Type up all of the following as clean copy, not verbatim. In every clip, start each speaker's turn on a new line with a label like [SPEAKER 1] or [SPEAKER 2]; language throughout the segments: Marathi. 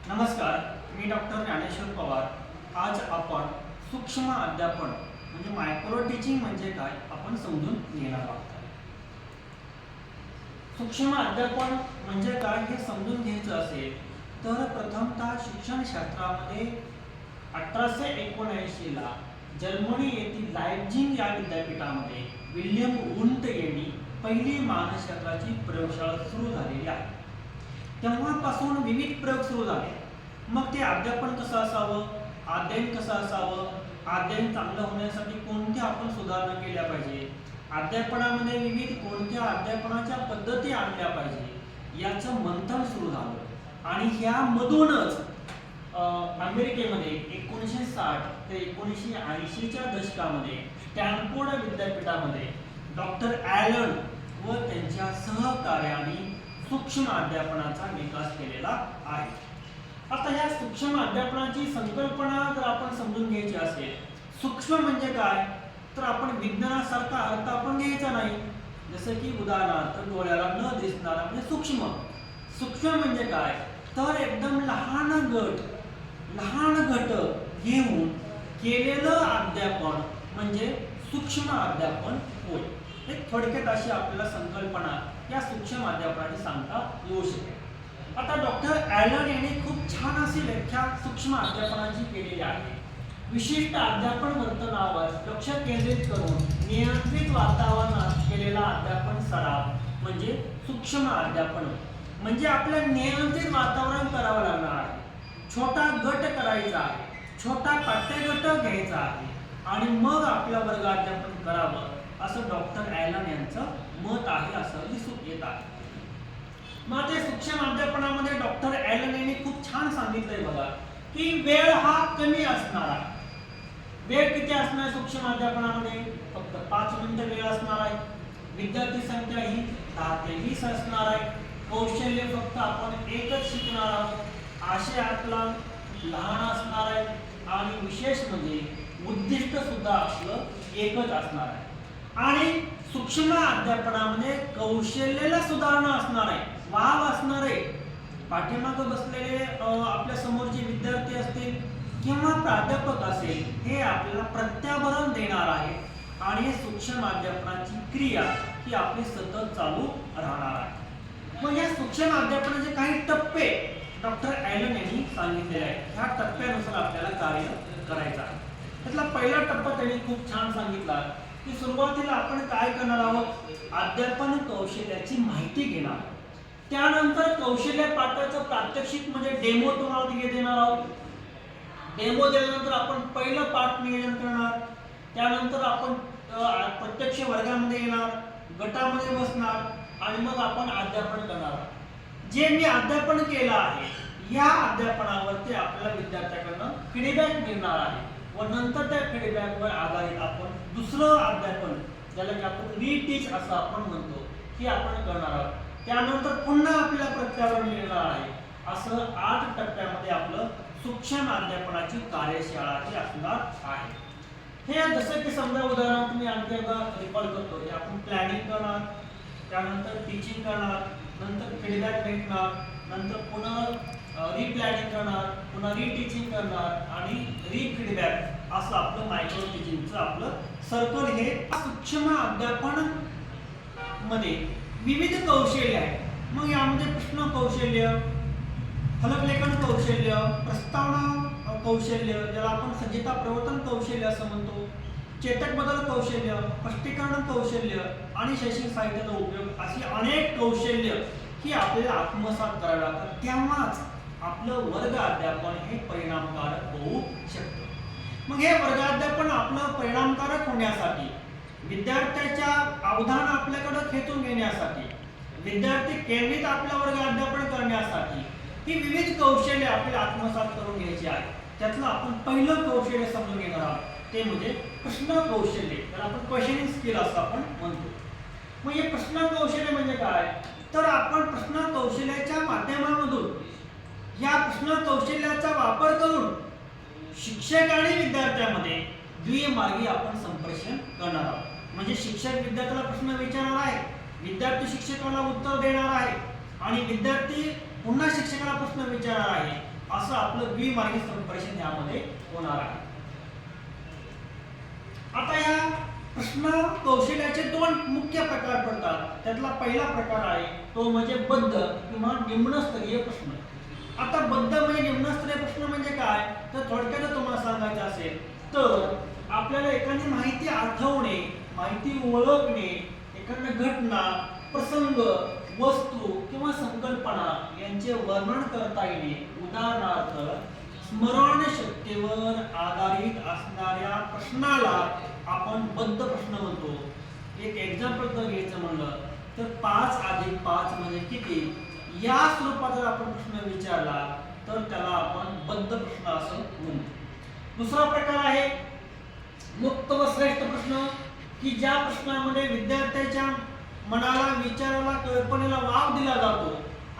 [SPEAKER 1] नमस्कार, मी डॉक्टर ज्ञानेश्वर पवार. आज आपण सूक्ष्म अध्यापन म्हणजे मायक्रो टीचिंग म्हणजे काय आपण समजून घेणार आहोत. सूक्ष्म अध्यापन म्हणजे काय हे समजून घ्यायचं असेल तर प्रथमतः शिक्षणशास्त्रामध्ये 1879 ला जर्मनी येथील लायप्झिग या विद्यापीठामध्ये विल्यम वुंट यांनी पहिली मानसशास्त्राची प्रयोगशाळा सुरू झालेली आहे. तेव्हापासून विविध प्रयोग सुरू झाले. मग ते अध्यापन कसं असावं, अध्ययन कसं असावं, अध्ययन चांगलं होण्यासाठी कोणत्या आपण सुधारणा केल्या पाहिजे, अध्यापनामध्ये विविध कोणत्या अध्यापनाच्या पद्धती आणल्या पाहिजे याचं मंथन सुरू झालं. आणि ह्यामधूनच अमेरिकेमध्ये 1960 ते 1980च्या दशकामध्ये स्टॅनफोर्ड विद्यापीठामध्ये डॉक्टर ॲलन व त्यांच्या सहकार्याने सूक्ष्म अध्यापनाचा विकास केलेला आहे. आता ह्या सूक्ष्म अध्यापनाची संकल्पना जर आपण समजून घ्यायची असेल, सूक्ष्म म्हणजे काय तर आपण विज्ञानासारखा अर्थ आपण घ्यायचा नाही. जसं की उदाहरणार्थ डोळ्याला न दिसणारा म्हणजे सूक्ष्म. सूक्ष्म म्हणजे काय तर एकदम लहान घटक घेऊन केलेलं अध्यापन म्हणजे सूक्ष्म अध्यापन होय. एक थोडक्यात अशी आपल्याला संकल्पना या सूक्ष्म अध्यापनाची सांगता येऊ शकेल. आता डॉक्टर ॲलन यांनी खूप छान अशी व्याख्या सूक्ष्म अध्यापनाची केलेली आहे. विशिष्ट अध्यापन वर्तनावर लक्ष केंद्रित करून नियंत्रित वातावरणात केलेला अध्यापन सराव म्हणजे सूक्ष्म अध्यापन. म्हणजे आपल्या नियंत्रित वातावरण करावं लागणार आहे, छोटा गट करायचा आहे, छोटा पाठ्यगट घ्यायचा आहे आणि मग आपल्या वर्ग अध्यापन करावं असं डॉक्टर ॲलन यांचं मत आहे असं दिसून येत आहे. मग ते सूक्ष्म अध्यापनामध्ये डॉक्टर ॲलन यांनी खूप छान सांगितलंय बघा की वेळ हा कमी असणार आहे. वेळ किती असणार आहे सूक्ष्म अध्यापनामध्ये? फक्त 5 मिनिटं वेळ असणार आहे. विद्यार्थी संख्या ही 10 ते 20 असणार आहे. कौशल्य फक्त आपण एकच शिकणार आहोत. आशय आपला लहान असणार आहे आणि विशेष म्हणजे उद्दिष्ट सुद्धा आपलं एकच असणार आहे. आणि सूक्ष्म अध्यापनामध्ये कौशल्याला सुधारणा असणार आहे, वाव असणार आहे. पाठीमागे बसलेले आपल्या समोरचे विद्यार्थी असतील किंवा प्राध्यापक असेल हे आपल्याला प्रत्याभरण देणार आहे आणि सूक्ष्म अध्यापनाची क्रिया ही आपली सतत चालू राहणार आहे. मग या सूक्ष्म अध्यापनाचे काही टप्पे डॉक्टर ॲलन यांनी सांगितलेले आहेत. ह्या टप्प्यानुसार आपल्याला कार्य करायचं आहे. त्यातला पहिला टप्पा त्यांनी खूप छान सांगितला की सुरुवातीला आपण काय करणार आहोत, अध्यापन कौशल्याची माहिती घेणार. त्यानंतर कौशल्य पाठाचं प्रात्यक्षिक म्हणजे डेमो तुम्हाला देणार आहोत. डेमो दिल्यानंतर आपण पहिलं पाठ नियोजन करणार. त्यानंतर आपण प्रत्यक्ष वर्गामध्ये येणार, गटामध्ये बसणार आणि मग आपण अध्यापन करणार. जे मी अध्यापन केलं आहे या अध्यापनावरती आपल्याला विद्यार्थ्यांकडून फीडबॅक मिळणार आहे व नंतर त्या फीडबॅकवर आधारित आपण दुसरं अध्यापन ज्याला की आपण रीटीच असं आपण म्हणतो की आपण करणार आहोत. त्यानंतर पुन्हा आपल्याला प्रत्याभरण मिळणार आहे. असं 8 टप्प्यामध्ये आपलं सूक्ष्म अध्यापनाची कार्यशाळा ही असणार आहे. हे जसं की समजा उदाहरण तुम्ही आणखी एकदा रिकॉल करतो की आपण प्लॅनिंग करणार, त्यानंतर टीचिंग करणार, नंतर फीडबॅक भेटणार, नंतर पुन्हा रिप्लॅनिंग करणार, पुन्हा रीटीचिंग करणार आणि रीफीडबॅक असं आपलं मायक्रो टीचिंगचं आपलं सर्कल. हे सूक्ष्म अध्यापन मध्ये विविध कौशल्य आहेत. मग यामध्ये प्रश्न कौशल्य, फलकलेखन कौशल्य, प्रस्तावना कौशल्य ज्याला आपण संहिता प्रवर्तन कौशल्य असं म्हणतो, चेतक बदल कौशल्य, स्पष्टीकरण कौशल्य आणि शैक्षणिक साहित्याचा उपयोग अशी अनेक कौशल्य ही आपल्याला आत्मसात करावी लागतात. तेव्हाच आपलं वर्ग अध्यापन हे परिणामकारक होऊ शकतं. मग हे वर्ग अध्यापन आपलं परिणामकारक होण्यासाठी, विद्यार्थ्याच्या अवधान आपल्याकडे खेचून घेण्यासाठी, विद्यार्थी केंद्रित आपलं वर्ग अध्यापन करण्यासाठी ही विविध कौशल्य आपल्याला आत्मसात करून घ्यायची आहे. त्यातलं आपण पहिलं कौशल्य समजून घेणार आहोत ते म्हणजे प्रश्न कौशल्य, त्याला आपण क्वेश्चनिंग स्किल असं आपण म्हणतो. मग हे प्रश्न कौशल्य म्हणजे काय तर आपण प्रश्न कौशल्याच्या माध्यमामधून या प्रश्न कौशल्याचा वापर करून शिक्षक आणि विद्यार्थ्यांमध्ये द्विमार्गी आपण संप्रेषण करणार आहोत. म्हणजे शिक्षक विद्यार्थ्याला प्रश्न विचारणार आहे, विद्यार्थी शिक्षकाला उत्तर देणार आहे आणि विद्यार्थी पुन्हा शिक्षकाला प्रश्न विचारणार आहे. असं आपलं द्विमार्गी संप्रेषण यामध्ये होणार आहे. आता या प्रश्न कौशल्याचे दोन मुख्य प्रकार पडतात. त्यातला पहिला प्रकार आहे तो म्हणजे बद्ध किंवा निम्नस्तरीय प्रश्न. आता बद्ध म्हणजे निम्नस्तरीय प्रश्न म्हणजे काय, तर थोडक्यात तुम्हाला सांगायचं असेल तर आपल्याला एखादी माहिती आठवणे, माहिती ओळखणे, एखादी घटना, प्रसंग, वस्तू किंवा संकल्पना यांचे वर्णन करता येणे. उदाहरणार्थ स्मरणशक्तीवर आधारित असणाऱ्या प्रश्नाला आपण बद्ध प्रश्न म्हणतो. एक एक्झाम्पल जर घ्यायचं म्हणलं तर 5 अधिक 5 म्हणजे किती, या स्वरूपात जर आपण प्रश्न विचारला तर त्याला आपण बद्ध प्रश्न असं म्हणतो. दुसरा प्रकार आहे मुक्त व श्रेष्ठ प्रश्न, की ज्या प्रश्नामध्ये विद्यार्थ्याच्या मनाला, विचाराला, कल्पनेला वाव दिला जातो.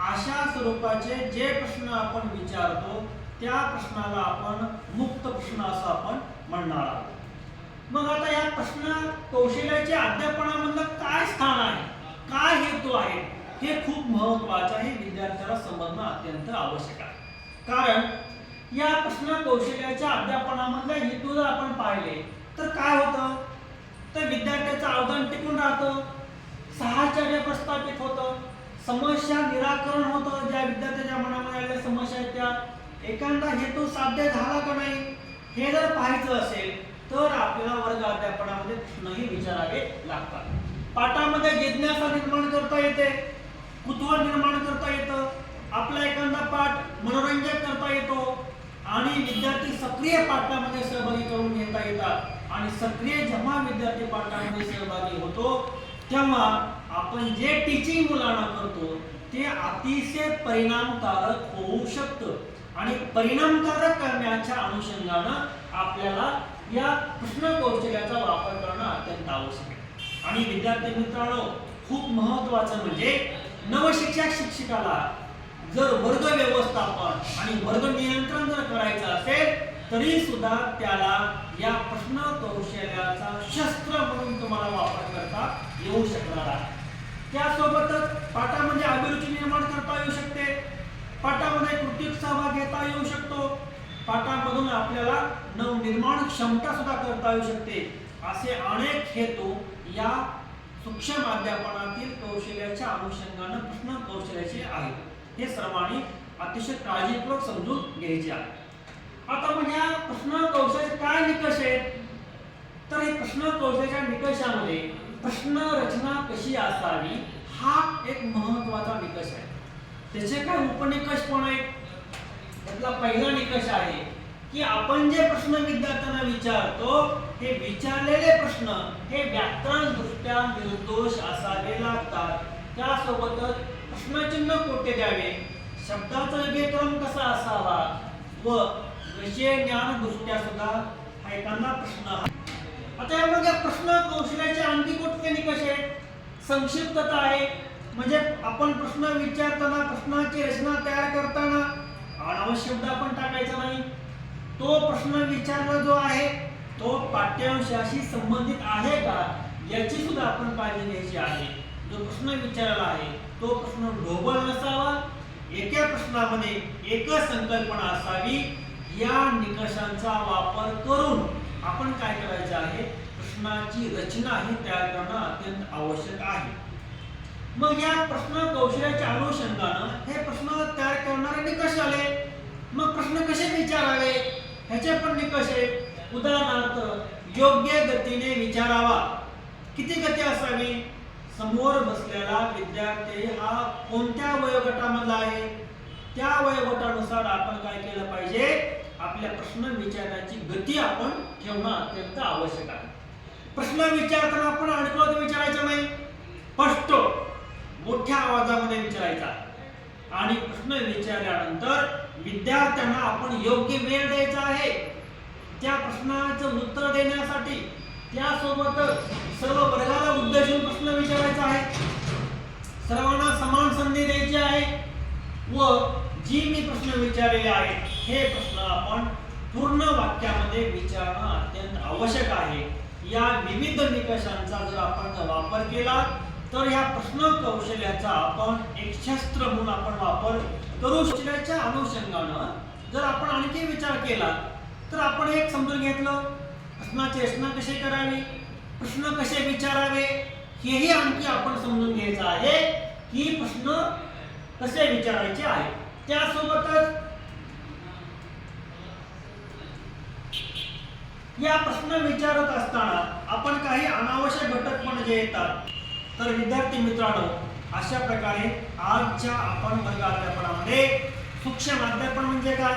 [SPEAKER 1] अशा स्वरूपाचे जे प्रश्न आपण विचारतो त्या प्रश्नाला आपण मुक्त प्रश्न असं आपण म्हणणार आहोत. मग आता या प्रश्न कौशल्याच्या अध्यापनामधलं काय स्थान आहे, काय हेतू आहे, हे खूप महत्त्वाचं आहे, विद्यार्थ्याला समजणं अत्यंत आवश्यक आहे. कारण या प्रश्न कौशल्याच्या अध्यापनामधला हेतू जर आपण पाहिले तर काय होतं, तर विद्यार्थ्याचं अवधान टिकून राहतं, साहचर्य प्रस्थापित होतं, समस्या निराकरण होतं. ज्या विद्यार्थ्याच्या मनामध्ये आलेल्या समस्या आहेत त्या, एखादा हेतू साध्य झाला का नाही हे जर पाहायचं असेल तर आपल्याला वर्ग अध्यापनामध्ये प्रश्नही विचारावे लागतात. पाठामध्ये जिज्ञासा निर्माण करता येते, कुतूहल निर्माण करता येतं, आपला एखादा पाठ मनोरंजक करता येतो आणि विद्यार्थी सक्रिय पाठामध्ये सहभागी करून घेता येतात. आणि सक्रिय जेव्हा विद्यार्थी पाठामध्ये सहभागी होतो तेव्हा आपण जे टीचिंग मुलांना करतो ते अतिशय परिणामकारक होऊ शकतं आणि परिणामकारक करण्याच्या अनुषंगानं आपल्याला या प्रश्न कौशल्याचा वापर करणं अत्यंत आवश्यक आहे. आणि विद्यार्थी मित्रांनो, खूप महत्त्वाचं म्हणजे नवशिक्षक शिक्षकाला जर वर्ग व्यवस्थापन आणि वर्ग नियंत्रण जर करायचं असेल तरी सुद्धा त्याला या प्रश्न कौशल्याचा शस्त्र म्हणून तुम्हाला वापर करता येऊ शकणार आहे. त्यासोबतच पाठामध्ये अभिरुची निर्माण करता येऊ शकते, पाठामध्ये कृतीक सहभाग घेता येऊ शकतो, पाठामधून आपल्याला नवनिर्माण क्षमता सुद्धा करता येऊ शकते. असे अनेक हेतू या सूक्ष्म अध्यापनातील कौशल्याच्या अनुषंगाने प्रश्न कौशल्याचे आहेत. हे सर्वांनी अतिशय काळजीपूर्वक समजून घ्यायचे आहे. आता मग या प्रश्न कौशल्याचे काय निकष आहेत, तर हे प्रश्न कौशल्याच्या निकषामध्ये प्रश्न रचना कशी असावी हा एक महत्त्वाचा निकष आहे. त्याचे काय उपनिकष पण आहेत. त्यातला पहिला निकष आहे की आपण जे प्रश्न विद्यार्थ्यांना विचारतो हे विचारलेले प्रश्न हे व्याकरण दृष्ट्या निर्दोष असावे लागतात. त्यासोबतच प्रश्नचिन्ह कोठे द्यावे, शब्दाचा विवेकरण कसा असावा व विषय ज्ञान दृष्ट्या सुद्धा हा एखादा प्रश्न. आता यामध्ये प्रश्न कौशल्याचे आणखी कोणते निकष आहेत. संक्षिप्तता आहे, म्हणजे आपण प्रश्न विचारताना प्रश्नाची रचना तयार करताना अनावश्यक शब्द आपण टाकायचा नाही. तो प्रश्न विचारला जो आहे तो पाठ्यांशाशी संबंधित आहे का याची सुद्धा आपण काळजी घ्यायची आहे. जो प्रश्न विचारला आहे तो प्रश्न ढोबळ नसावा, एका प्रश्नामध्ये एकच संकल्पना असावी. या निकषांचा वापर करून आपण काय करायचे आहे, प्रश्नाची रचना ही तयार करणं अत्यंत आवश्यक आहे. मग या प्रश्न कौशल्याच्या अनुषंगाने हे प्रश्न तयार करणारे निकष आले. मग प्रश्न कसे विचारावे ह्याचे पण निकष आहेत. उदाहरणार्थ योग्य गतीने विचारावा. किती गती असावी, समोर बसलेला विद्यार्थी हा कोणत्या वयोगटामधला आहे त्या वयोगटानुसार आपण काय केलं पाहिजे, आपल्या प्रश्न विचारण्याची गती आपण ठेवणं अत्यंत आवश्यक आहे. प्रश्न विचारताना आपण अडकळत विचारायचं नाही, स्पष्ट मोठ्या आवाजामध्ये विचारायचा आणि प्रश्न विचारल्यानंतर विद्यार्थ्यांना आपण योग्य वेळ द्यायचा आहे त्या प्रश्नाचं उत्तर देण्यासाठी. त्यासोबत सर्व वर्गाला उद्देशून प्रश्न विचारायचा आहे, सर्वांना समान संधी द्यायची आहे व जी मी प्रश्न विचारलेले आहेत हे प्रश्न आपण पूर्ण वाक्यामध्ये विचारणं अत्यंत आवश्यक आहे. या विविध निकषांचा जर आपण वापर केला तर या प्रश्न कौशल्याचा आपण एक शस्त्र म्हणून आपण वापर करू. कौशल्याच्या अनुषंगाने जर आपण आणखी विचार केला तर आपण एक समजून घेतलं, प्रश्नाची रचना कशी करावी, प्रश्न कसे विचारावे, हेही आणखी आपण समजून घ्यायचं आहे की प्रश्न कसे विचारायचे आहे. त्यासोबतच या प्रश्न विचारत असताना आपण काही अनावश्यक घटक पण जे येतात, तर विद्यार्थी मित्रांनो अशा प्रकारे आजच्या आपण वर्ग अध्यापनामध्ये सूक्ष्म अध्यापन म्हणजे काय,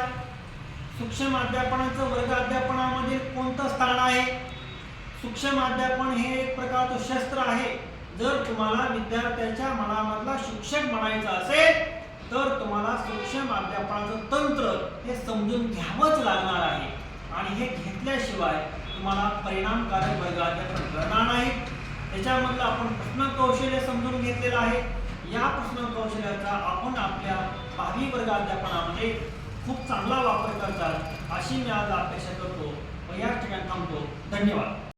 [SPEAKER 1] सूक्ष्म अध्यापनाचं वर्ग अध्यापनामध्ये कोणतं स्थान आहे. सूक्ष्म अध्यापन हे एक प्रकारचं शस्त्र आहे. जर तुम्हाला विद्यार्थ्याच्या मनामधला शिक्षक बनायचं असेल तर तुम्हाला सूक्ष्म अध्यापनाचं तंत्र हे समजून घ्यावंच लागणार आहे आणि हे घेतल्याशिवाय तुम्हाला परिणामकारक वर्ग अध्यापन करणार नाही. त्याच्यामधलं आपण प्रश्न कौशल्य समजून घेतलेलं आहे. या प्रश्न कौशल्याचा आपण आपल्या भावी वर्ग अध्यापनामध्ये खूप चांगला वापर करतात अशी मी आज अपेक्षा करतो व या ठिकाणी थांबतो. धन्यवाद.